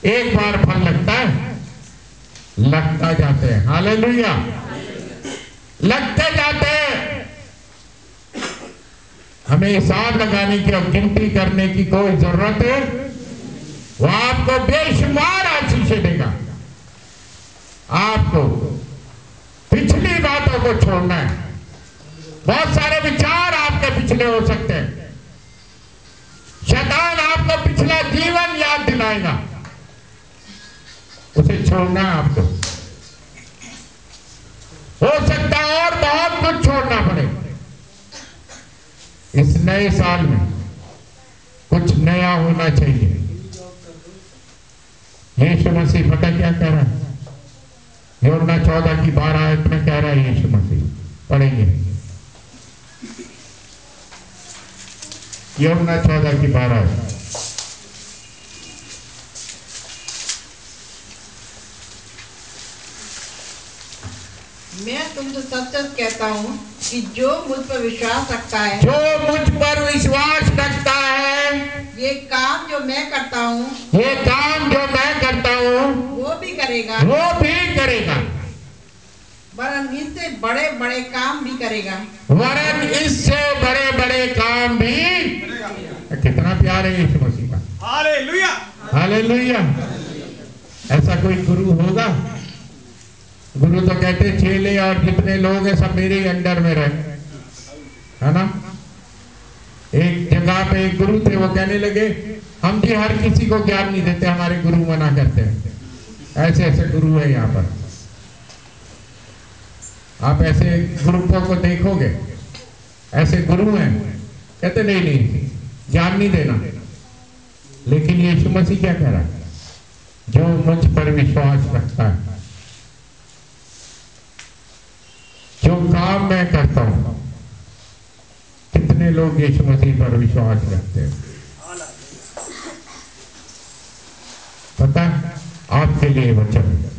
एक बार फल लगता है, लगता जाते हैं। हालेलुया, लगते जाते हैं। हमें हिसाब लगाने की और गिनती करने की कोई जरूरत है। वो आपको बेशुमार आशीषें देगा। आपको पिछली बातों को छोड़ना है। बहुत सारे विचार आपके पिछले हो सकते हैं। शैतान आपको पिछला जीवन याद दिलाएगा, उसे छोड़ना है आपको। हो सकता है और बहुत कुछ छोड़ना पड़े। इस नए साल में कुछ नया होना चाहिए। यीशु मसीह पता क्या कह रहा है? यूहन्ना 14 की 12 आयत में कह रहा है यीशु मसीह, पढ़ेंगे यूहन्ना 14 की 12 आयत। मैं तुमसे सच सच कहता हूँ कि जो मुझ पर विश्वास रखता है, जो मुझ पर विश्वास रखता है, ये काम जो मैं करता हूँ, ये काम जो मैं करता हूँ, वो भी करेगा, वो भी करेगा, वरन इससे बड़े बड़े काम भी करेगा। वरन इससे बड़े बड़े काम भी। कितना प्यार है यीशु मसीह का। Hallelujah, hallelujah. ऐसा कोई गुरु होगा? गुरु तो कहते चेले और जितने लोग हैं सब मेरे ही अंडर में रहे, है ना। एक जगह पे एक गुरु थे, वो कहने लगे हम जी हर किसी को ज्ञान नहीं देते, हमारे गुरु मना करते हैं। ऐसे ऐसे गुरु है यहाँ पर। आप ऐसे ग्रुपों को देखोगे, ऐसे गुरु हैं, कहते नहीं नहीं ज्ञान नहीं देना। लेकिन यीशु मसीह क्या कह रहा है? जो मुझ पर विश्वास रखता है, जो काम मैं करता हूं। कितने लोग यीशु मसीह पर विश्वास रखते हैं? पता है? आपके लिए वचन है,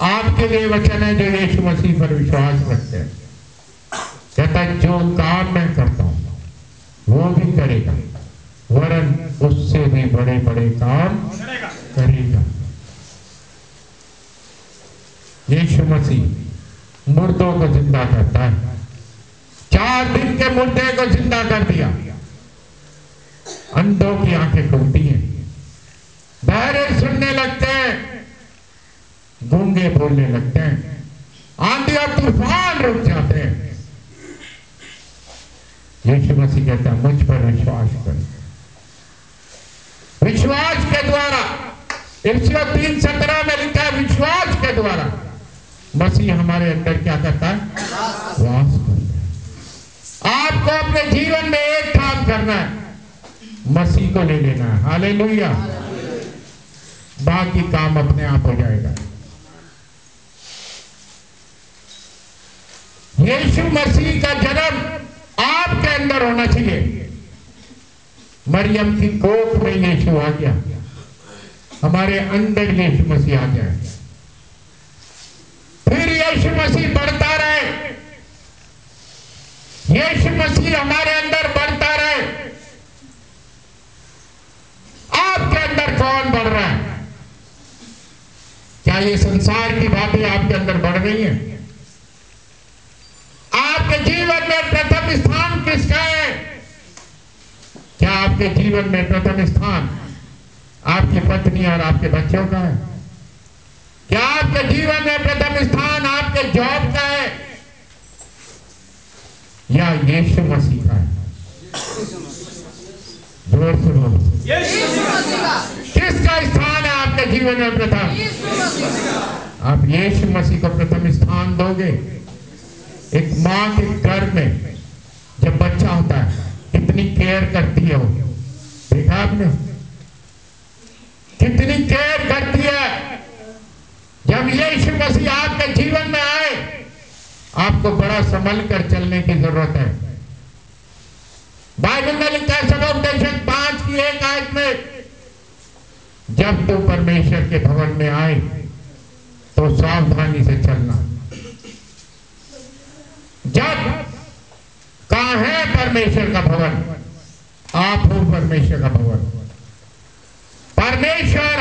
आपके लिए वचन है जो यीशु मसीह पर विश्वास रखते हैं। कहता है जो काम मैं करता हूं वो भी करेगा, वरन उससे भी बड़े बड़े काम करेगा। यीशु मसीह मुर्दों को जिंदा करता है। 4 दिन के मुर्दे को जिंदा कर दिया। अंधों की आंखें खुलती हैं, बहरे सुनने लगते हैं, गूंगे बोलने लगते हैं, आंधी और तूफान रुक जाते हैं। यीशु मसीह कहता है मुझ पर विश्वास करो। विश्वास के द्वारा, 3:17 में लिखा है, विश्वास के द्वारा मसीह हमारे अंदर क्या करता है? वास करता है। आपको अपने जीवन में एक काम करना है, मसीह को ले लेना है। हालेलुया। बाकी काम अपने आप हो जाएगा। यीशु मसीह का जन्म आपके अंदर होना चाहिए। मरियम की कोख में यीशु आ गया, हमारे अंदर यीशु मसीह आ गया। फिर यीशु मसीह बढ़ता रहे, यीशु मसीह हमारे अंदर बढ़ता रहे। आपके अंदर कौन बढ़ रहा है? क्या ये संसार की बातें आपके अंदर बढ़ रही हैं? आपके जीवन में प्रथम स्थान किसका है? क्या आपके जीवन में प्रथम स्थान आपकी पत्नी और आपके बच्चों का है? क्या आपके जीवन में प्रथम स्थान आपके जॉब का है या यीशु मसीह का है? जोर से बोलो, किसका स्थान है आपके जीवन में प्रथम? आप यीशु मसीह को प्रथम स्थान दोगे। एक माँ के घर में जब बच्चा होता है कितनी केयर करती है वो, देखा आपने? कितनी केयर करती है। जब यीशु मसीह आपके जीवन में आए, आपको बड़ा संभल कर चलने की जरूरत है। बाइबल में लिखा है समुपदेशक 5 की 1 आयत में, जब तू परमेश्वर के भवन में आए तो सावधानी से चलना। जब कहाँ है परमेश्वर का भवन? आप हो परमेश्वर का भवन। परमेश्वर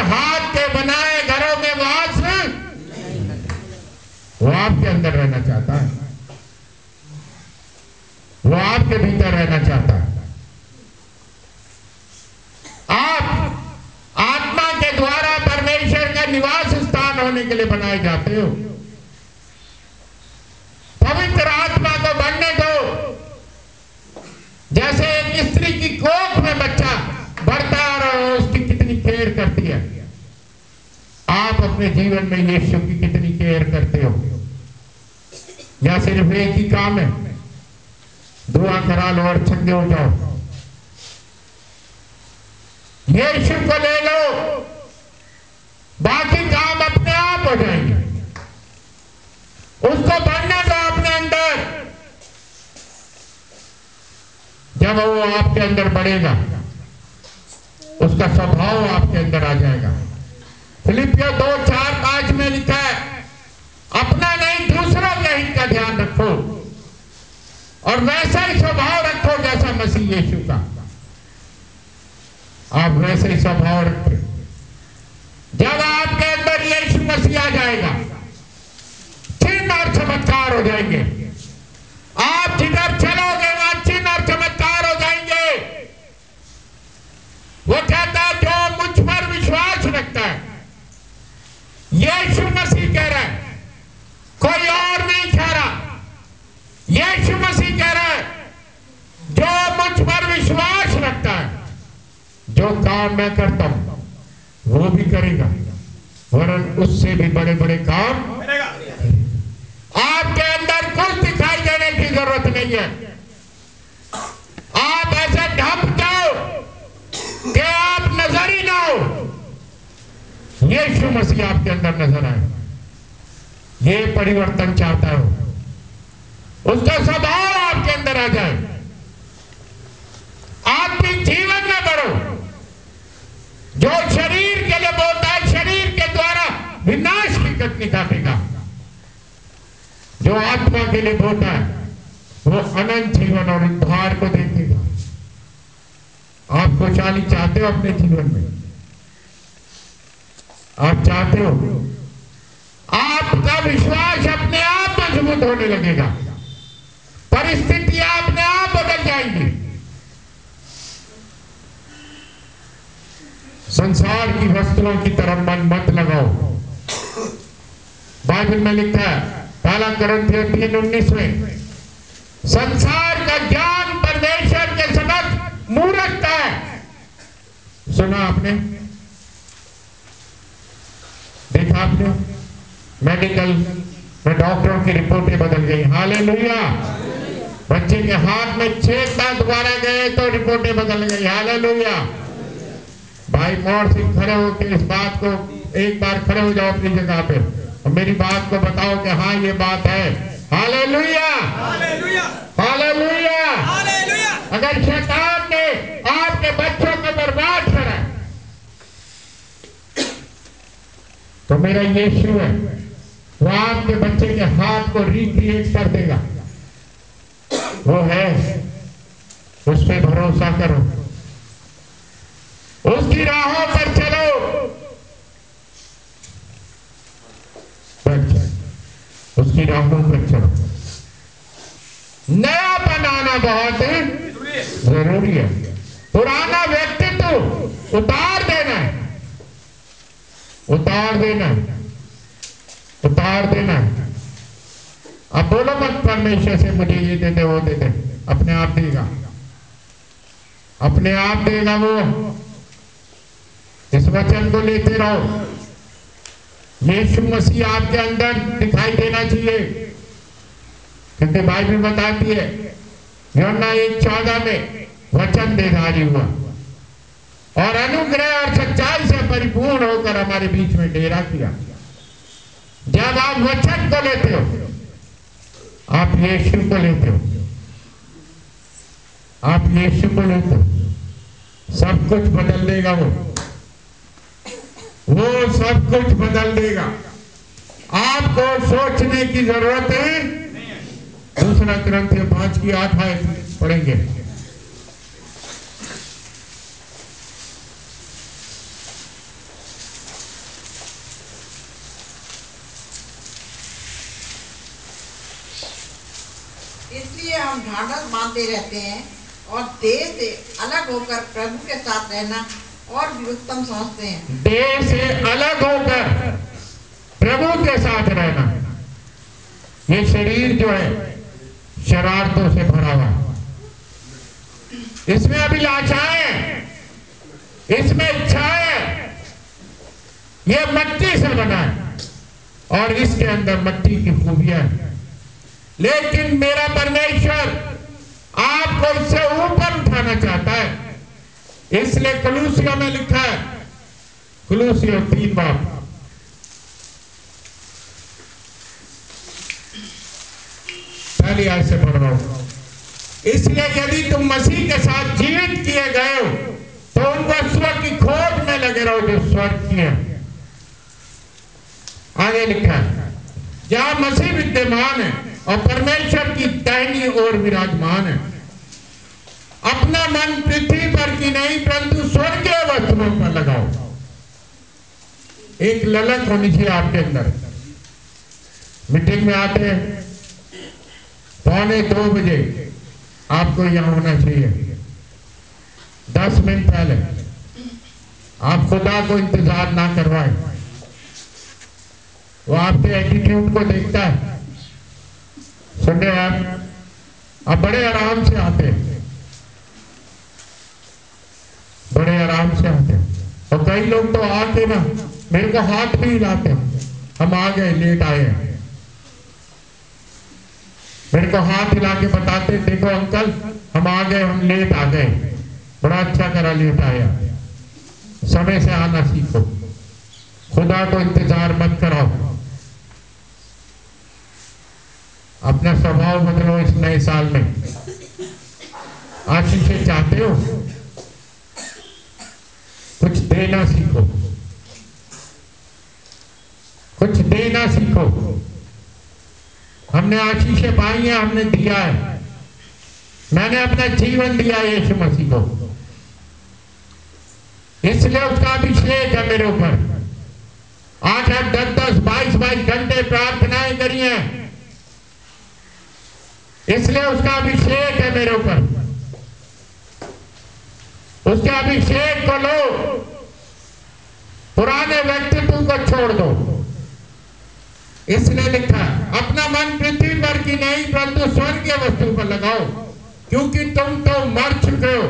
वो आपके अंदर रहना चाहता है, वो आपके भीतर रहना चाहता है। आप आत्मा के द्वारा परमेश्वर का निवास स्थान होने के लिए बनाए जाते हो। पवित्र आत्मा को बनने दो। जैसे एक स्त्री की कोख में बच्चा बढ़ता और उसकी कितनी केयर करती है, आप अपने जीवन में यीशु की कितनी केयर करते हो। या सिर्फ एक ही काम है, दुआ करा लो और चंगे हो जाओ। यीशु को ले लो, बाकी काम अपने आप हो जाएंगे। उसको बनने दो अपने अंदर। जब वो आपके अंदर बढ़ेगा, उसका स्वभाव आपके अंदर आ जाएगा। फिलिपियों 2:4-5 में लिखा है, अपना नहीं दूसरों के हित का ध्यान रखो और वैसा ही स्वभाव रखो जैसा मसीह यीशु का। आप वैसे ही स्वभाव रखो। जब आपके अंदर यीशु मसीह आ जाएगा, चिन्ह और चमत्कार हो जाएंगे। आप जिधर चलोगे वहां चिन्ह और चमत्कार हो जाएंगे। वो कहता है जो मुझ पर विश्वास रखता है, यीशु मसीह कह रहा है, कोई और नहीं कह रहा। यीशु मसीह कह रहा है, जो मुझ पर विश्वास रखता है, जो काम मैं करता हूं वो भी करेगा, वरन उससे भी बड़े बड़े काम करेगा। आपके अंदर कुछ दिखाई देने की जरूरत नहीं है। आप ऐसे ढप जाओ कि आप नजर ही ना हो। यीशु मसीह आपके अंदर नजर आए। ये परिवर्तन चाहता हो, उसका स्वभाव आपके अंदर आ जाए। आत्मिक जीवन में बढ़ो। जो शरीर के लिए बोलता है, शरीर के द्वारा विनाश की कटनी काटेगा। जो आत्मा के लिए बोलता है, वो अनंत जीवन और उद्धार को देखेगा। आप खुशहाली चाहते हो अपने जीवन में? आप चाहते हो? आपका विश्वास अपने आप मजबूत होने लगेगा। परिस्थितियां अपने आप बदल जाएंगी। संसार की वस्तुओं की तरफ मन मत लगाओ। बाइबल में लिखा है, 1 कुरिन्थियों 3:19 में, संसार का ज्ञान परमेश्वर के समक्ष मूर्खता है। सुना आपने? देखा आपने? मेडिकल में डॉक्टरों की रिपोर्टें बदल गई। हालेलुया। बच्चे के हाथ में छेद था, दोबारा गए तो रिपोर्टें बदल गई। हालेलुया। भाई मोड़ से खड़े होकर इस बात को एक बार खड़े हो जाओ अपनी जगह पे और मेरी बात को बताओ कि हाँ ये बात है। Hallelujah, hallelujah, hallelujah, hallelujah. अगर शैतान ने आपके बच्चों को बर्बाद करा तो मेरा यीशु है, वो आपके बच्चे के हाथ को रिक्रिएट कर देगा। वो है, उस पे भरोसा करो, उसकी राहों पर चलो। उसकी राहों पर चलो। नया बनाना बहुत जरूरी है। पुराना व्यक्तित्व उतार देना है, उतार देना है, उतार देना है। अब बोलो मत परमेश्वर से मुझे ये दे दे, वो दे दे। अपने आप देगा, अपने आप देगा वो। इस वचन को लेते रहो। यीशु मसीह आपके अंदर दिखाई देना चाहिए, क्योंकि बाइबल बताती है यूहन्ना 1:14 में वचन देधारी हुआ और अनुग्रह और सच्चाई से परिपूर्ण होकर हमारे बीच में डेरा किया। जब आप वचन को लेते हो, आप यीशु को लेते हो, आप यीशु को लेते हो, सब कुछ बदल देगा वो सब कुछ बदल देगा। आपको सोचने की जरूरत है। 2 कुरिन्थियों 5:8 पढ़ेंगे। इसलिए हम ढाढ़स बांधते रहते हैं और देह से अलग होकर प्रभु के साथ रहना और भी उत्तम समझते हैं। देह से अलग होकर प्रभु के साथ रहना। ये शरीर जो है शरारतों से भरा हुआ है, इसमें अभिलाषाएं, इसमें इच्छाएं, ये मट्टी से बना है और इसके अंदर मट्टी की खूबियां हैं। लेकिन मेरा परमेश्वर आपको इससे ऊपर उठाना चाहता है। इसलिए कलूसियों में लिखा है, कलूसियों 3 बाब, पहली आयत से पढ़ रहा हूं। इसलिए यदि तुम मसीह के साथ जीवित किए गए हो तो उन वस्तुओं की खोज में लगे रहो जो स्वर्ग की है। आगे लिखा है, जहां मसीह विद्यमान है और परमेश्वर की दाहिनी ओर विराजमान है। अपना मन पृथ्वी पर की नहीं परंतु स्वर्गीय वस्तुओं पर लगाओ। एक ललक होनी चाहिए आपके अंदर। मीटिंग में आते हैं 2:45 बजे आपको यहां होना चाहिए। 10 मिनट पहले आप खुदा को इंतजार ना करवाएं। वो आपके एटीट्यूड को देखता है। सुन रहे आप बड़े आराम से आते हैं, बड़े आराम से आते हैं। और कई लोग तो आके ना मेरे को हाथ भी हिलाते हैं, हम आ गए, लेट आए हैं। मेरे को हाथ हिला के बताते, देखो अंकल हम आ गए, हम लेट आ गए, बड़ा अच्छा करा लेट आया। समय से आना सीखो, खुदा को इंतजार मत कराओ। अपना स्वभाव बदलो इस नए साल में। आशीषें चाहते हो, कुछ देना सीखो, कुछ देना सीखो। हमने आशीषें पाई हैं, हमने दिया है। मैंने अपना जीवन दिया यीशु मसीह को, इसलिए उसका अभिषेक है मेरे ऊपर। 8-8, 10-10, 22-22 घंटे प्रार्थनाएं करी हैं, इसलिए उसका अभिषेक है मेरे ऊपर। उसके अभिषेक को लो, पुराने व्यक्तित्व को छोड़ दो। इसलिए लिखा, अपना मन पृथ्वी पर की नहीं परंतु स्वर्गीय वस्तु पर लगाओ, क्योंकि तुम तो मर चुके हो।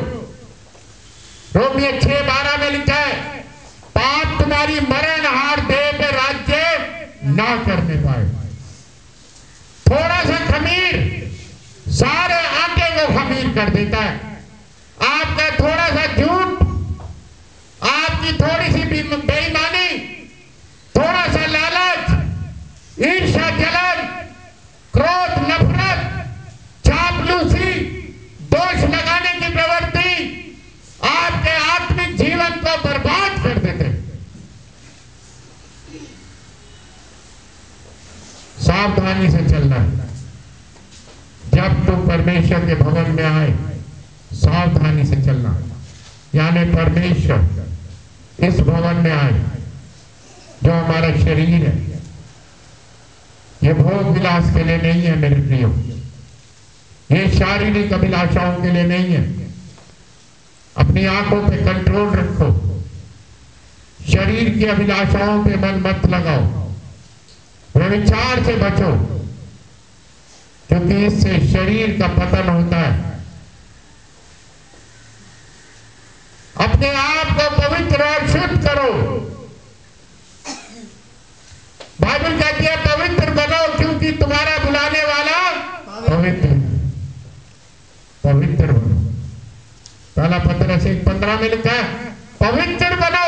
रोमियो 6:12 में लिखा है, पाप तुम्हारी मरणहार देह पे राज्य ना करने पाए। थोड़ा सा खमीर सारे आटे को खमीर कर देता है। आपका थोड़ा सा झूठ, आपकी थोड़ी सी बेईमानी, थोड़ा सा लालच, ईर्ष्या, जलन, क्रोध, नफरत, चापलूसी, दोष लगाने की प्रवृत्ति आपके आत्मिक जीवन को बर्बाद कर देते हैं। सावधानी से चलना है। जब तुम परमेश्वर के भवन में आए, सावधानी से चलना। यानी परमेश्वर इस भवन में आए जो हमारा शरीर है, ये भोग विलास के लिए नहीं है मेरे प्रियो, ये शारीरिक अभिलाषाओं के लिए नहीं है। अपनी आंखों पे कंट्रोल रखो, शरीर की अभिलाषाओं पे मन मत लगाओ, व्यभिचार से बचो, क्योंकि इससे शरीर का पतन होता है। अपने आप को पवित्र और शुद्ध करो। बाइबल कहती है पवित्र बनो, क्योंकि तुम्हारा बुलाने वाला पवित्र है। पवित्र बनो। पहला पत्रस 1:15 में लिखा है, पवित्र बनो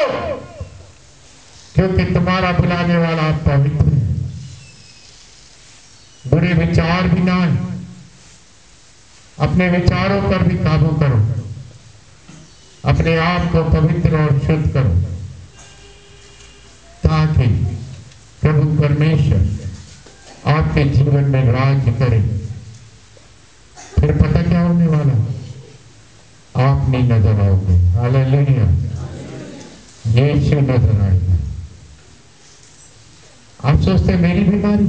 क्योंकि तुम्हारा बुलाने वाला पवित्र है। बुरे विचार भी ना है, अपने विचारों पर भी काबू करो, अपने आप को पवित्र और शुद्ध करो, ताकि प्रभु परमेश्वर आपके जीवन में राज्य करे। फिर पता क्या होने वाला, आप नहीं नजर आओगे। हालेलुया, यीशु नजर आएगा। आप सोचते मेरी बीमारी,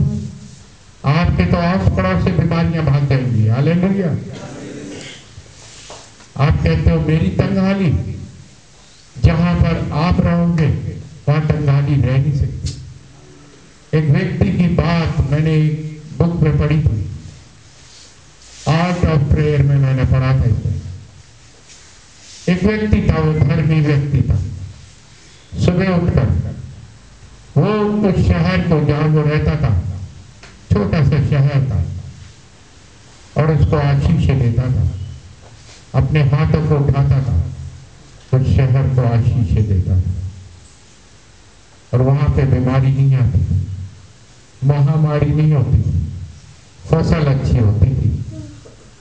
आपके तो आस पड़ोस से बीमारियां भाग जाएंगी। हालेलुया। आप कहते हो मेरी तंगहाली, जहां पर आप रहोगे वहां तंगहाली रह नहीं सकती। एक व्यक्ति की बात मैंने एक बुक में पढ़ी थी, आर्ट ऑफ प्रेयर में मैंने पढ़ा था इसमें। एक व्यक्ति था, वो धर्मी व्यक्ति था। सुबह उठकर वो उस शहर को जहां वो रहता था, छोटा सा शहर था, और उसको आशीष देता था, अपने हाथों को उठाता था, उस शहर को आशीष देता था। और वहां पे बीमारी नहीं आती थी, महामारी नहीं होती थी, फसल अच्छी होती थी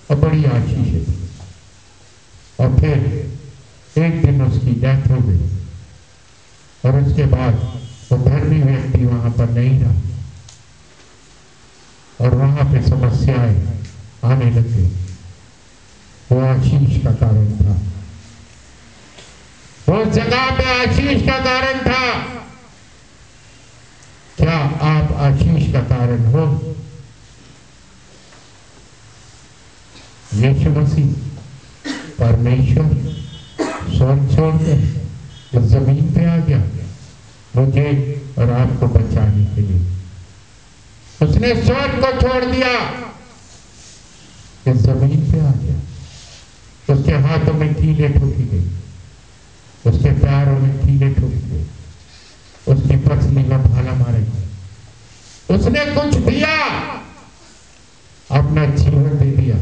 और बड़ी आशीष थी। और फिर एक दिन उसकी डेथ हो गई और उसके बाद वो धर्मी व्यक्ति वहां पर नहीं रहा और वहां पे समस्याएं आने लगी। वो आशीष का कारण था, वो जगह पे आशीष का कारण था। क्या आप आशीष का कारण हो? यीशु मसीह परमेश्वर स्वर्ग छोड़कर इस जमीन पे आ गया मुझे और आपको बचाने के लिए। उसने स्वर्ग को छोड़ दिया, इस जमीन पे आ गया। उसके हाथों में कीलें ठोकी गई, उसके पैरों में कीलें ठोकी गई, उसकी पसली में भाला मारे गए। उसने कुछ दिया, अपना जीवन दे दिया।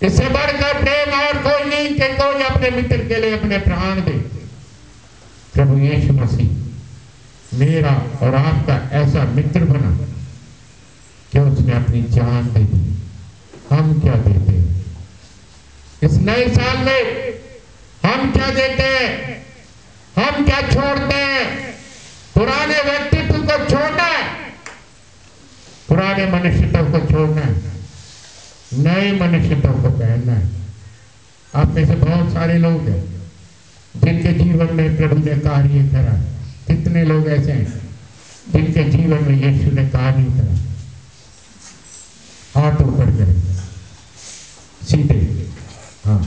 इससे बढ़कर प्रेम और कोई नहीं कि कोई अपने मित्र के लिए अपने प्राण दे। प्रभु यीशु मसीह मेरा और आपका ऐसा मित्र बना कि उसने अपनी जान दे दी। हम क्या देते हैं इस नए साल में? हम क्या देते हैं? हम क्या छोड़ते हैं? पुराने व्यक्तित्व को छोड़ना है, पुराने मनुष्यत्व को छोड़ना है, नए मनुष्यत्व को पहनना है। आप में से बहुत सारे लोग हैं जिनके जीवन में प्रभु ने कार्य करा। कितने लोग ऐसे हैं जिनके जीवन में यीशु ने कार्य करा? हाथ ऊपर करें सीधे। हाँ,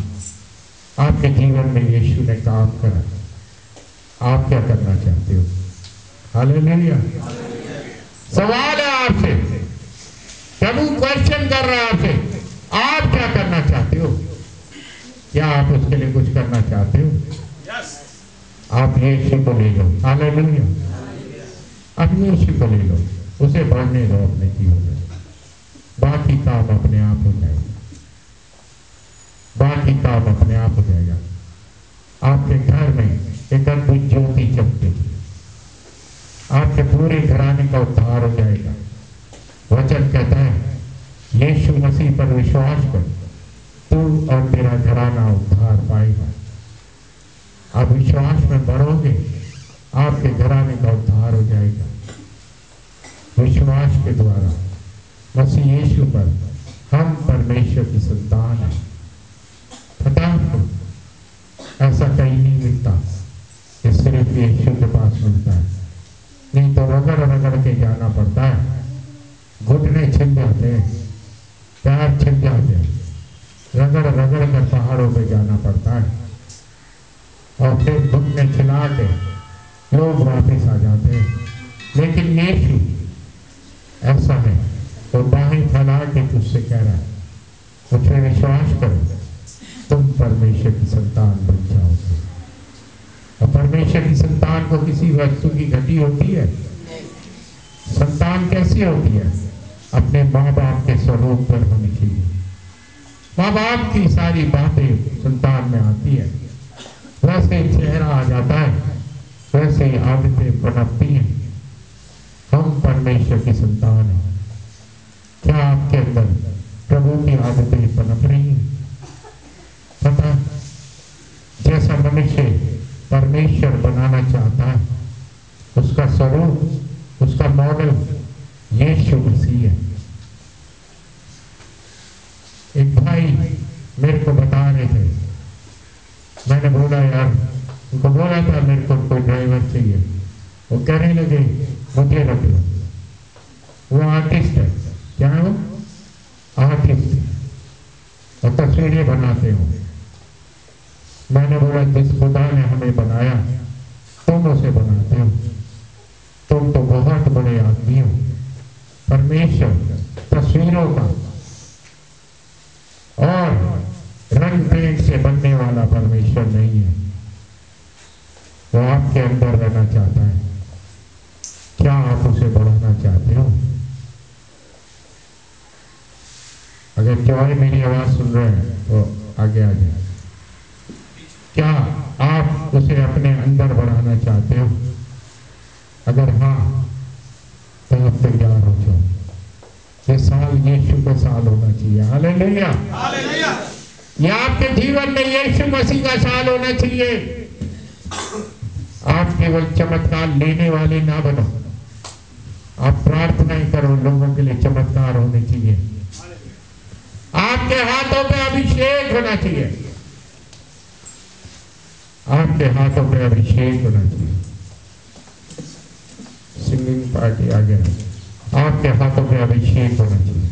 आपके जीवन में यीशु ने काम करा, आप क्या करना चाहते हो? हालेलुया। सवाल है आपसे, प्रभु क्वेश्चन कर रहा है आपसे, आप क्या करना चाहते हो? क्या आप उसके लिए कुछ करना चाहते हो? आप यीशु को ले लो। हालेलुया। आप यीशु को ले लो, उसे बढ़ने दो अपने जीवन में, बाकी काम अपने आप हो जाएगा। बाकी काम अपने आप हो जाएगा। आपके घर में एक अद्भुत ज्योति चमकेगी, आपके पूरे घराने का उद्धार हो जाएगा। वचन कहता है यीशु मसीह पर विश्वास कर, तू और तेरा घराना उद्धार पाएगा। आप विश्वास में बढ़ोगे, आपके घराने का उद्धार हो जाएगा। विश्वास के द्वारा मसीह यीशु पर हम परमेश्वर की संतान हैं। पता आपको ऐसा कहीं नहीं मिलता, ये सिर्फ यीशु के पास मिलता है। नहीं तो रगड़ रगड़ के जाना पड़ता है, घुटने छिल जाते हैं, पैर छिल जाते हैं, रगड़ रगड़ कर पहाड़ों पे जाना पड़ता है और फिर घुटने छिला के लोग वापस आ जाते हैं। लेकिन यीशु ऐसा है, तो बाहें फैला के तुझसे कह रहा है, मुझे विश्वास करो, तुम परमेश्वर की संतान बन जाओगे। और परमेश्वर की संतान को किसी वस्तु की घटी होती है? संतान कैसी होती है? अपने माँ बाप के स्वरूप पर होनी चाहिए। माँ बाप की सारी बातें संतान में आती है, वैसे चेहरा आ जाता है, वैसे ही आदतें पनपती हैं। हम परमेश्वर की संतान हैं। क्या आपके अंदर प्रभु की आदतें पनप रही हैं? पता, जैसा मनुष्य परमेश्वर बनाना चाहता है, उसका स्वरूप, उसका मॉडल यीशु मसीह है। एक भाई मेरे को बता रहे थे, मैंने बोला यार, उनको बोला था मेरे को कोई ड्राइवर चाहिए, वो कहने लगे मुझे रख लो। वो आर्टिस्ट है, क्या है वो? आर्टिस्ट। और तस्वीरें बनाते हो। मैंने बोला जिस खुदा ने हमें बनाया तुम उसे बनाते हो। तुम तो बहुत बड़े आदमी हो। परमेश्वर तस्वीरों का और रंग पेंट से बनने वाला परमेश्वर नहीं है। वो आपके अंदर रहना चाहता है। क्या आप उसे बढ़ाना चाहते हो? अगर जॉय मेरी आवाज सुन रहे हैं तो आगे आ जाए। क्या आप उसे अपने अंदर बढ़ाना चाहते हो? अगर हाँ तो आप तैयार हो जाओ। ये साल यीशु का साल होना चाहिए। हालेलुया। ये आपके जीवन में यीशु मसीह का साल होना चाहिए। आप केवल चमत्कार लेने वाले ना बनो। आप प्रार्थनाएं करो, लोगों के लिए चमत्कार होने चाहिए। आपके हाथों पे अभिषेक होना चाहिए। आपके हाथों पे अभिषेक होना चाहिए। सिंगिंग पार्टी आगे, आपके हाथों पे अभिषेक होना चाहिए।